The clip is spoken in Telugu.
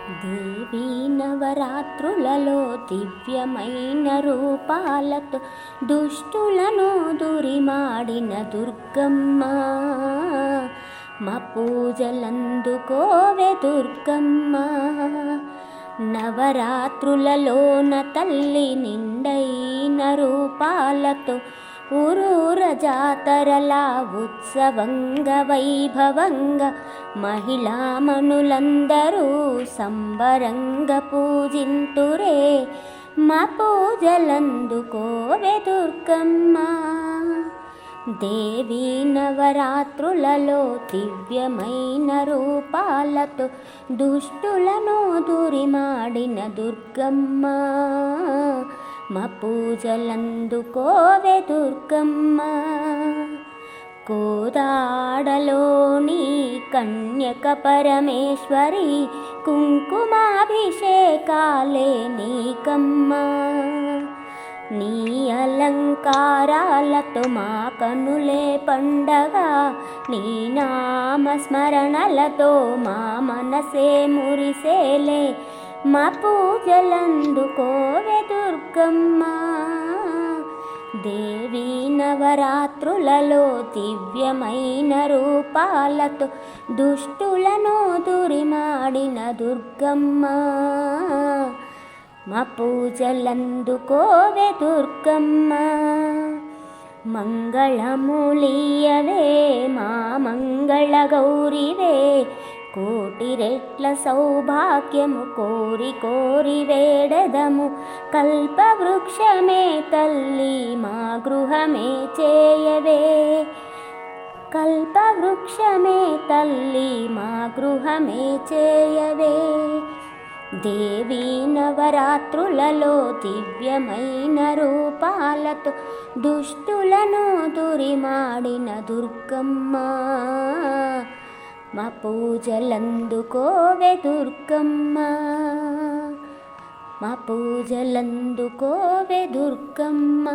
దేవీ నవరాత్రులలో దివ్యమైన రూపాలతో దుష్టులను దురిమాడిన దుర్గమ్మ. మా పూజలందుకోవే దుర్గమ్మ. నవరాత్రులలోన తల్లి నిండైన రూపాలతో ఊరూర జాతరలా ఉత్సవంగా వైభవంగా మహిళామణులందరూ సంబరంగా పూజింతురే. మా పూజలందుకోవే దుర్గమ్మ. దేవీ నవరాత్రులలో దివ్యమైన రూపాలతో దుష్టులను దురిమాడిన దుర్గమ్మ. మా పూజలందుకోవే దుర్గమ్మ. కోదాడలోని కన్యక పరమేశ్వరి కుంకుమాభిషేకాలే నీకమ్మ. నీ అలంకారాలతో మా కనులే పండగ, నీ నామస్మరణలతో మా మనసే మురిసేలే. మా పూజలందుకోవే దుర్గమ్మ. దేవీ నవరాత్రులలో దివ్యమైన రూపాలతో దుష్టులను దురిమాడిన దుర్గమ్మ. మా పూజలందుకోవే దుర్గమ్మ. మంగళములియవే మా మంగళ గౌరివే, కోటి రెట్ల సౌభాగ్యము కోరి కోరి వేడదము. కల్పవృక్షమే తల్లి మా గృహమే చేయవే. కల్పవృక్షమే తల్లి మా గృహమే చేయవే. దేవీ నవరాత్రులలో దివ్యమైన రూపాలతో దుష్టులను దురిమాడిన దుర్గమ్మ. మా పూజలందుకోవే దుర్గమ్మ. మా పూజలందుకోవే దుర్గమ్మ.